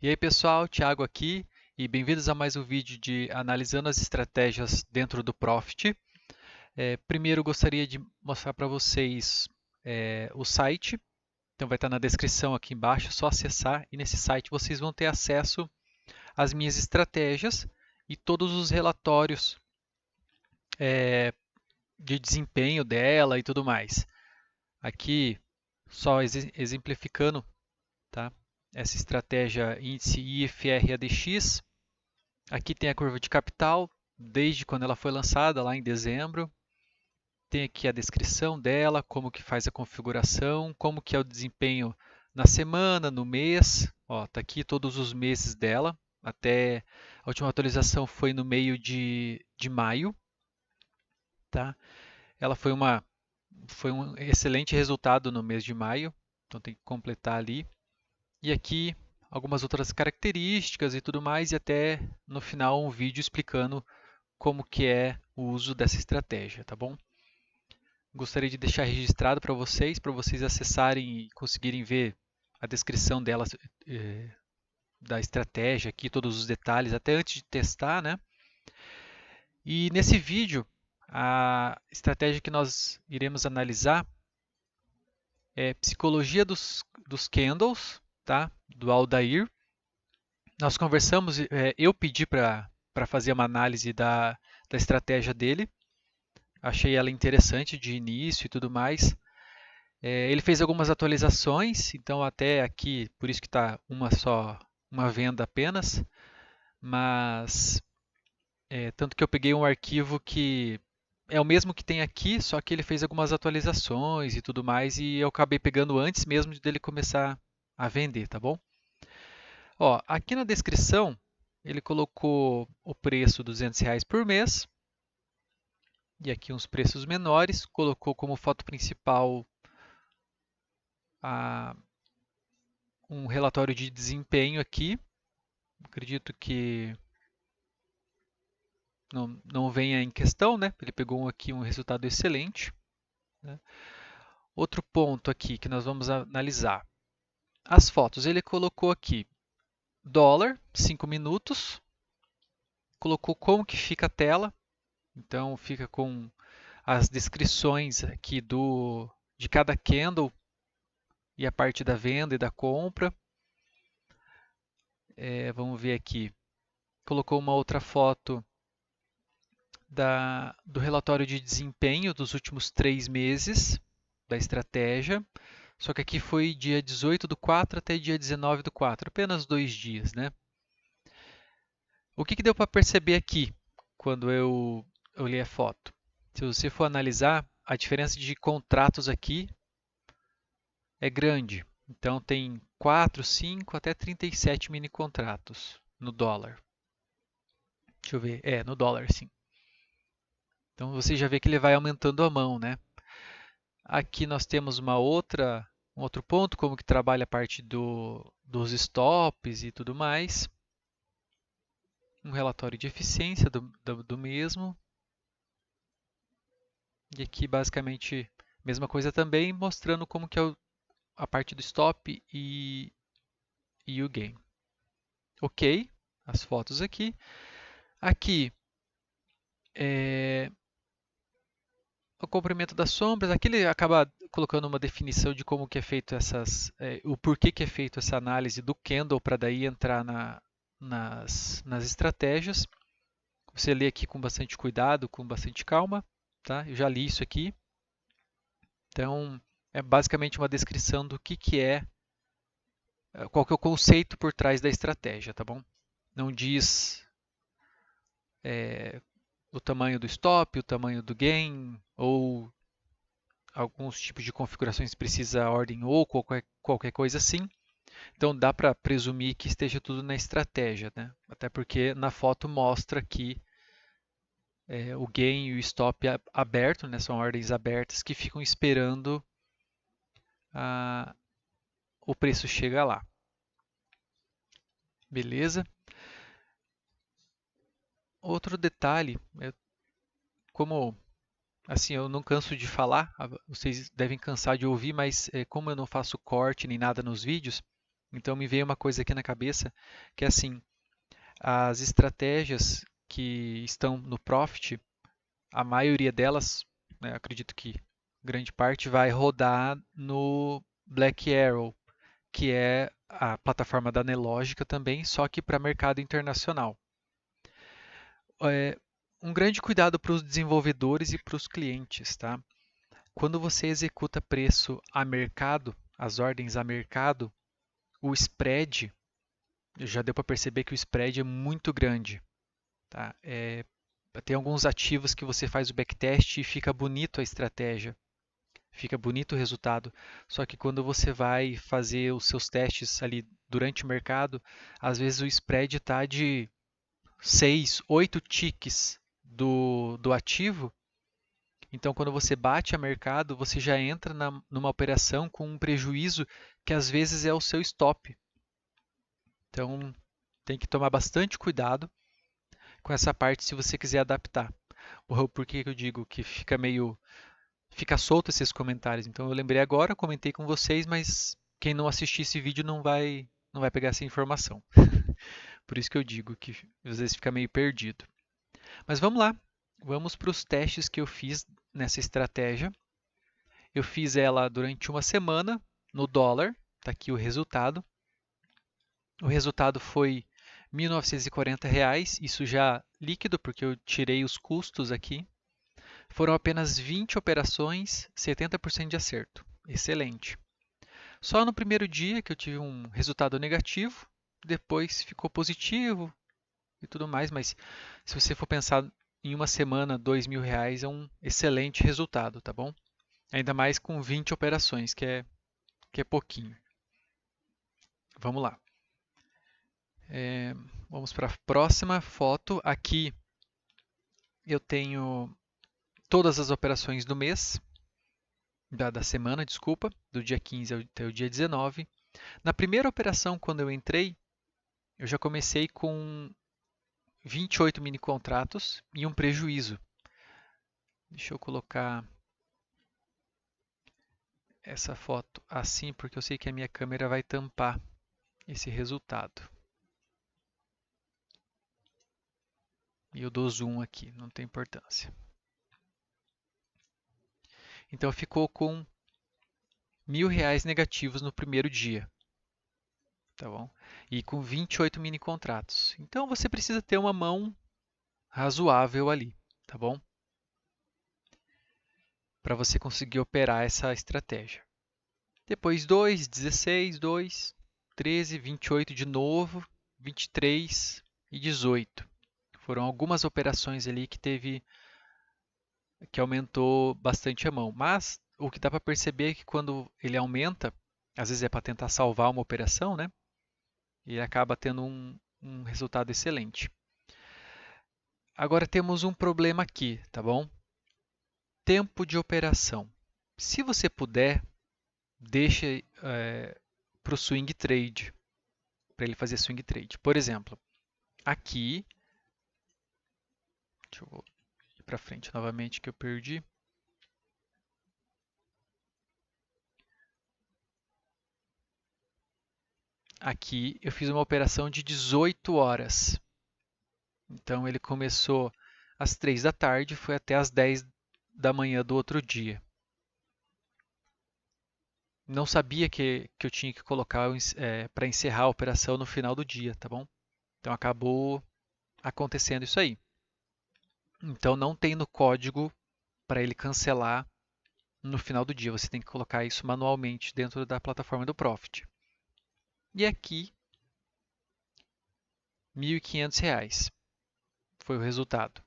E aí pessoal, Thiago aqui e bem-vindos a mais um vídeo de analisando as estratégias dentro do Profit. Primeiro gostaria de mostrar para vocês o site, então vai estar na descrição aqui embaixo, é só acessar e nesse site vocês vão ter acesso às minhas estratégias e todos os relatórios de desempenho dela e tudo mais. Aqui só exemplificando, tá? Essa estratégia índice IFR-ADX. Aqui tem a curva de capital, desde quando ela foi lançada, lá em dezembro. Tem aqui a descrição dela, como que faz a configuração, como que é o desempenho na semana, no mês. Ó, tá aqui todos os meses dela. Até a última atualização foi no meio de maio. Tá? Ela foi um excelente resultado no mês de maio, então tem que completar ali. E aqui algumas outras características e tudo mais, e até no final um vídeo explicando como que é o uso dessa estratégia, tá bom? Gostaria de deixar registrado para vocês acessarem e conseguirem ver a descrição dela, da estratégia aqui, todos os detalhes, até antes de testar, né? E nesse vídeo, a estratégia que nós iremos analisar é psicologia dos candles, tá? Do Aldair. Nós conversamos, eu pedi para fazer uma análise da estratégia dele. Achei ela interessante de início e tudo mais. Ele fez algumas atualizações, então até aqui, por isso que está uma venda apenas, mas tanto que eu peguei um arquivo que é o mesmo que tem aqui, só que ele fez algumas atualizações e tudo mais, e eu acabei pegando antes mesmo dele começar a vender, tá bom? Ó, aqui na descrição ele colocou o preço R$ 200 por mês, e aqui uns preços menores, colocou como foto principal a, um relatório de desempenho aqui. Acredito que não venha em questão, né? Ele pegou aqui um resultado excelente. Né? Outro ponto aqui que nós vamos analisar. As fotos, ele colocou aqui dólar, 5 minutos, colocou como que fica a tela, então fica com as descrições aqui de cada candle e a parte da venda e da compra. Vamos ver aqui, colocou uma outra foto do relatório de desempenho dos últimos 3 meses da estratégia, só que aqui foi dia 18/4 até dia 19/4, apenas 2 dias, né? O que deu para perceber aqui quando eu olhei a foto? Se você for analisar, a diferença de contratos aqui é grande. Então tem 4, 5 até 37 mini contratos no dólar. Deixa eu ver, no dólar sim. Então você já vê que ele vai aumentando a mão, né? Aqui nós temos um outro ponto, como que trabalha a parte dos stops e tudo mais. Um relatório de eficiência do mesmo. E aqui basicamente mesma coisa também, mostrando como que é a parte do stop e o gain. Ok, as fotos aqui. Aqui é o comprimento das sombras. Aqui ele acaba colocando uma definição de como que é feito o porquê que é feito essa análise do candle para daí entrar nas estratégias. Você lê aqui com bastante cuidado, com bastante calma, tá? Eu já li isso aqui. Então, é basicamente uma descrição do que é, qual que é o conceito por trás da estratégia, tá bom? Não diz o tamanho do stop, o tamanho do gain, ou alguns tipos de configurações precisa ordem ou qualquer coisa assim. Então dá para presumir que esteja tudo na estratégia, né? Até porque na foto mostra que o gain e o stop aberto, né? São ordens abertas que ficam esperando o preço chegar lá. Beleza? Outro detalhe, como assim, eu não canso de falar, vocês devem cansar de ouvir, mas como eu não faço corte nem nada nos vídeos, Então me veio uma coisa aqui na cabeça que é assim, as estratégias que estão no Profit, a maioria delas, né, acredito que grande parte vai rodar no Black Arrow, que é a plataforma da Nelogica também, só que para mercado internacional. É, um grande cuidado para os desenvolvedores e para os clientes, tá? Quando você executa preço a mercado, as ordens a mercado, o spread, já deu para perceber que o spread é muito grande, tá? Tem alguns ativos que você faz o backtest e fica bonito a estratégia, fica bonito o resultado. Só que quando você vai fazer os seus testes ali durante o mercado, às vezes o spread está de 6, 8 ticks do ativo. Então, quando você bate a mercado, você já entra numa operação com um prejuízo que às vezes é o seu stop. Então, tem que tomar bastante cuidado com essa parte se você quiser adaptar. Por que eu digo que fica solto esses comentários? Então, eu lembrei agora, comentei com vocês, mas quem não assistir esse vídeo não vai pegar essa informação. Por isso que eu digo que às vezes fica meio perdido. Mas vamos lá, vamos para os testes que eu fiz nessa estratégia. Eu fiz ela durante uma semana no dólar, está aqui o resultado. O resultado foi R$ 1.940, isso já líquido, porque eu tirei os custos aqui. Foram apenas 20 operações, 70% de acerto. Excelente. Só no primeiro dia que eu tive um resultado negativo, depois ficou positivo e tudo mais, mas se você for pensar em uma semana, R$ 2.000 é um excelente resultado, tá bom? Ainda mais com 20 operações, que é pouquinho. Vamos lá. Vamos para a próxima foto. Aqui eu tenho todas as operações do mês, da semana, desculpa, do dia 15 até o dia 19. Na primeira operação, quando eu entrei, eu já comecei com 28 mini contratos e um prejuízo. Deixa eu colocar essa foto assim, porque eu sei que a minha câmera vai tampar esse resultado. E eu dou zoom aqui, não tem importância. Então ficou com R$ 1.000 negativos no primeiro dia, tá bom? E com 28 mini contratos. Então você precisa ter uma mão razoável ali, tá bom? Para você conseguir operar essa estratégia. Depois 2, 16, 2, 13, 28 de novo, 23 e 18. Foram algumas operações ali que aumentou bastante a mão. Mas o que dá para perceber é que quando ele aumenta, às vezes é para tentar salvar uma operação, né? E acaba tendo um resultado excelente. Agora temos um problema aqui, tá bom? Tempo de operação. Se você puder, deixe para o swing trade, para ele fazer swing trade. Por exemplo, aqui, deixa eu ir para frente novamente que eu perdi. Aqui eu fiz uma operação de 18 horas. Então ele começou às 3 da tarde e foi até às 10 da manhã do outro dia. Não sabia que eu tinha que colocar para encerrar a operação no final do dia, tá bom? Então acabou acontecendo isso aí. Então não tem no código para ele cancelar no final do dia. Você tem que colocar isso manualmente dentro da plataforma do Profit. E aqui, R$ 1.500 foi o resultado.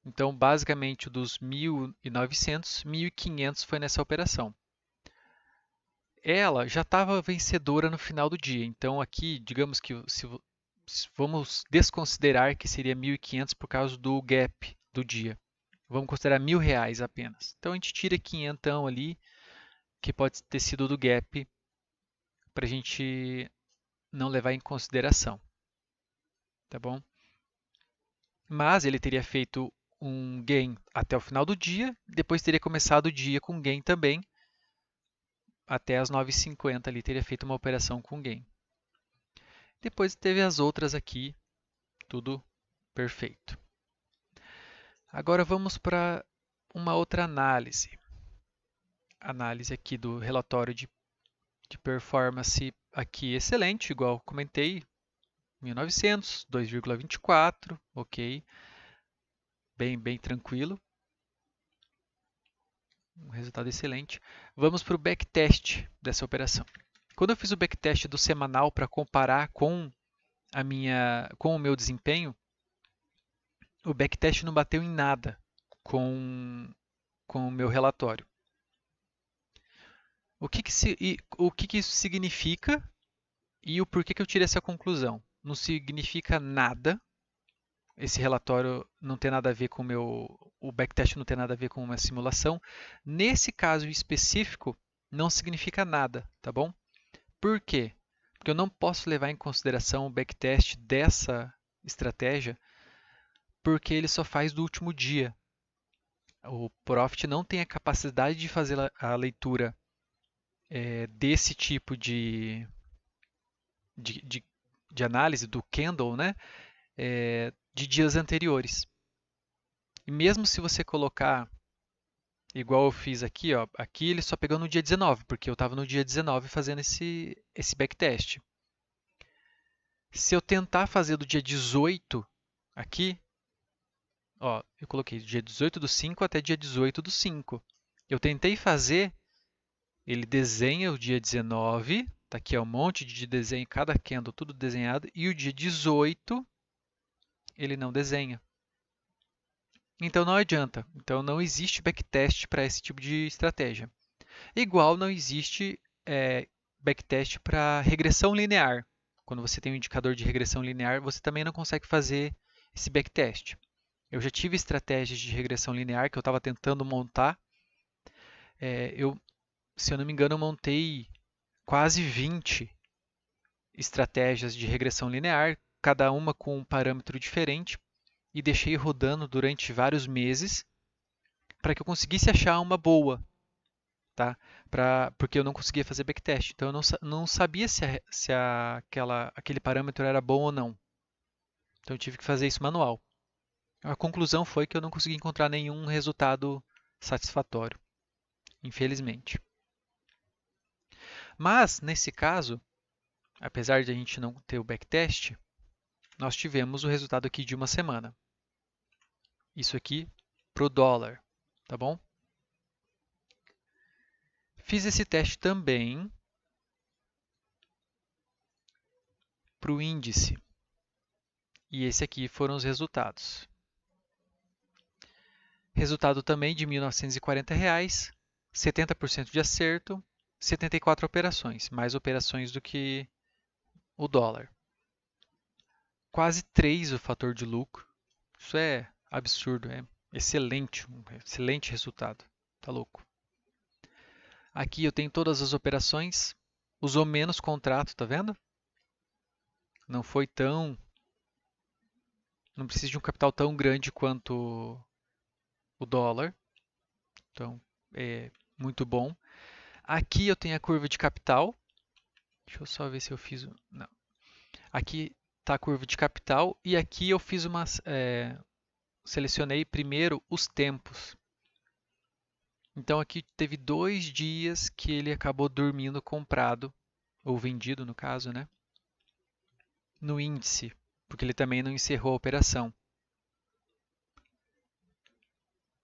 Então, basicamente, dos 1.900, 1.500 foi nessa operação. Ela já estava vencedora no final do dia. Então, aqui, digamos que se vamos desconsiderar que seria 1.500 por causa do gap do dia. Vamos considerar R$ 1.000 apenas. Então, a gente tira 500 ali, que pode ter sido do gap, para a gente não levar em consideração. Tá bom? Mas ele teria feito um gain até o final do dia, depois teria começado o dia com gain também, até as 9h50 ali teria feito uma operação com gain. Depois teve as outras aqui, tudo perfeito. Agora vamos para uma outra análise. Análise aqui do relatório de performance aqui excelente, igual comentei, 1900, 2,24, ok, bem tranquilo, um resultado excelente. Vamos para o backtest dessa operação. Quando eu fiz o backtest do semanal para comparar com o meu desempenho, o backtest não bateu em nada com o meu relatório. O que isso significa e o porquê que eu tirei essa conclusão? Não significa nada. Esse relatório não tem nada a ver com o backtest não tem nada a ver com uma simulação. Nesse caso específico, não significa nada, tá bom? Por quê? Porque eu não posso levar em consideração o backtest dessa estratégia, porque ele só faz do último dia. O Profit não tem a capacidade de fazer a leitura desse tipo de análise do candle, né? De dias anteriores. E mesmo se você colocar, igual eu fiz aqui, ó, aqui ele só pegou no dia 19, porque eu estava no dia 19 fazendo esse backtest. Se eu tentar fazer do dia 18 aqui, ó, eu coloquei do dia 18 do 5 até dia 18 do 5. Eu tentei fazer, ele desenha o dia 19, tá aqui ó, um monte de desenho, cada candle tudo desenhado, e o dia 18 ele não desenha. Então não adianta. Então não existe backtest para esse tipo de estratégia. Igual não existe backtest para regressão linear. Quando você tem um indicador de regressão linear, você também não consegue fazer esse backtest. Eu já tive estratégias de regressão linear que eu estava tentando montar. Se eu não me engano, eu montei quase 20 estratégias de regressão linear, cada uma com um parâmetro diferente, e deixei rodando durante vários meses para que eu conseguisse achar uma boa, tá? Porque eu não conseguia fazer backtest. Então eu não sabia se aquele parâmetro era bom ou não. Então eu tive que fazer isso manual. A conclusão foi que eu não consegui encontrar nenhum resultado satisfatório, infelizmente. Mas, nesse caso, apesar de a gente não ter o backtest, nós tivemos o resultado aqui de uma semana. Isso aqui para o dólar, tá bom? Fiz esse teste também para o índice. E esse aqui foram os resultados. Resultado também de R$ 1.940, 70% de acerto, 74 operações, mais operações do que o dólar. Quase 3 o fator de lucro. Isso é absurdo, é excelente, um excelente resultado. Tá louco. Aqui eu tenho todas as operações, usou menos contrato, tá vendo? Não foi tão... Não precisa de um capital tão grande quanto o dólar. Então, é muito bom. Aqui eu tenho a curva de capital. Deixa eu só ver se eu fiz... Não. Aqui está a curva de capital e aqui eu fiz uma... selecionei primeiro os tempos. Então aqui teve 2 dias que ele acabou dormindo comprado, ou vendido no caso, né? No índice, porque ele também não encerrou a operação.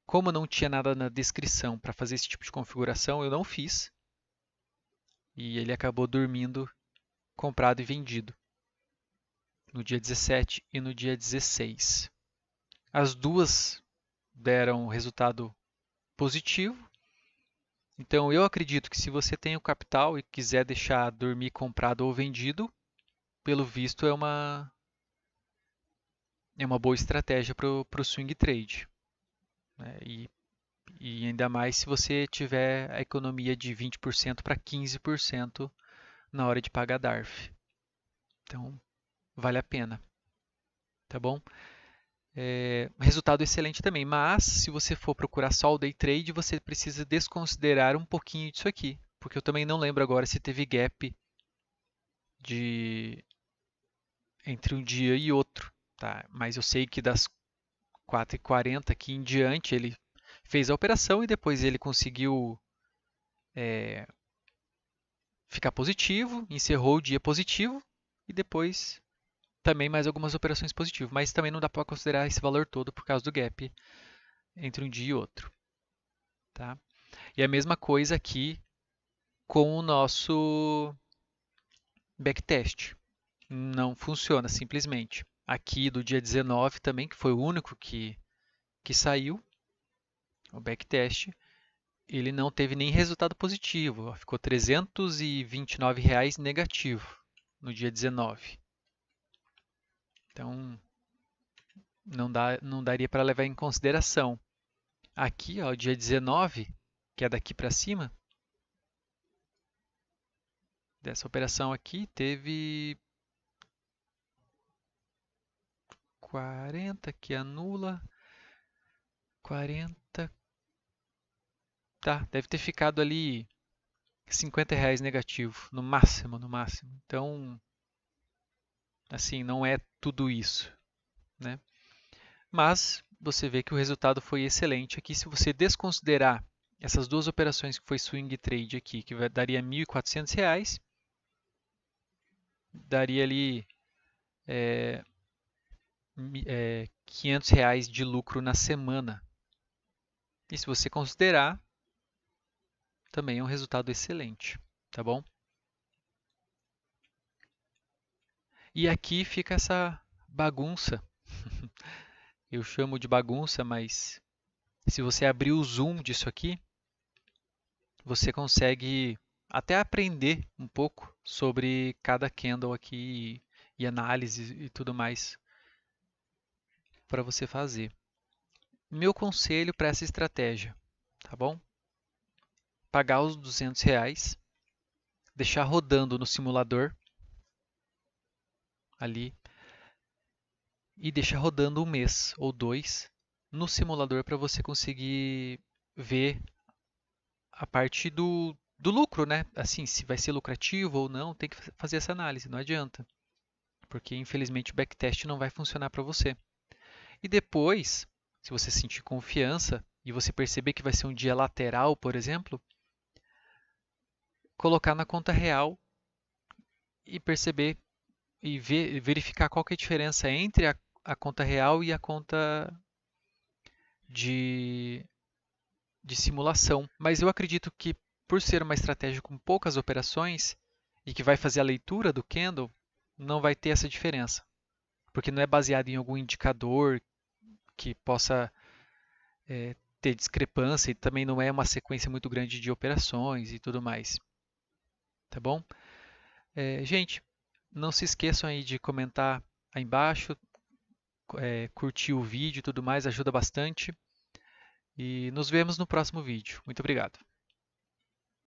Como não tinha nada na descrição para fazer esse tipo de configuração, eu não fiz. E ele acabou dormindo comprado e vendido no dia 17 e no dia 16. As duas deram resultado positivo. Então eu acredito que se você tem o capital e quiser deixar dormir comprado ou vendido, pelo visto é uma boa estratégia para o swing trade. Né? E ainda mais se você tiver a economia de 20% para 15% na hora de pagar DARF. Então vale a pena. Tá bom? Resultado excelente também, mas se você for procurar só o day trade, você precisa desconsiderar um pouquinho disso aqui, porque eu também não lembro agora se teve gap entre um dia e outro, tá? Mas eu sei que das 4h40 aqui em diante ele fez a operação e depois ele conseguiu ficar positivo, encerrou o dia positivo e depois também mais algumas operações positivas, mas também não dá para considerar esse valor todo por causa do gap entre um dia e outro, tá? E a mesma coisa aqui com o nosso backtest. Não funciona simplesmente. Aqui do dia 19 também, que foi o único que saiu, o backtest, ele não teve nem resultado positivo. Ficou R$ 329 negativo no dia 19. Então, não daria para levar em consideração. Aqui, ó, dia 19, que é daqui para cima, dessa operação aqui, teve 40 que anula, 40, tá, deve ter ficado ali R$ 50 negativo, no máximo, no máximo. Então, assim, não é tudo isso, né? Mas você vê que o resultado foi excelente aqui. Se você desconsiderar essas duas operações que foi swing trade aqui, que daria R$ 1.400, daria ali R$ 500 de lucro na semana. E se você considerar, também é um resultado excelente, tá bom? E aqui fica essa bagunça. Eu chamo de bagunça, mas se você abrir o zoom disso aqui, você consegue até aprender um pouco sobre cada candle aqui e análise e tudo mais para você fazer. Meu conselho para essa estratégia, tá bom? Pagar os R$ 200, deixar rodando no simulador ali e deixar rodando um mês ou dois no simulador para você conseguir ver a parte do lucro, né? Assim, se vai ser lucrativo ou não, tem que fazer essa análise, não adianta. Porque infelizmente o backtest não vai funcionar para você. E depois, se você sentir confiança e você perceber que vai ser um dia lateral, por exemplo, colocar na conta real e perceber e verificar qual que é a diferença entre a conta real e a conta de, de simulação. Mas eu acredito que por ser uma estratégia com poucas operações e que vai fazer a leitura do candle, não vai ter essa diferença. Porque não é baseado em algum indicador que possa ter discrepância e também não é uma sequência muito grande de operações e tudo mais. Tá bom? Gente, não se esqueçam aí de comentar aí embaixo, curtir o vídeo e tudo mais, ajuda bastante. E nos vemos no próximo vídeo. Muito obrigado.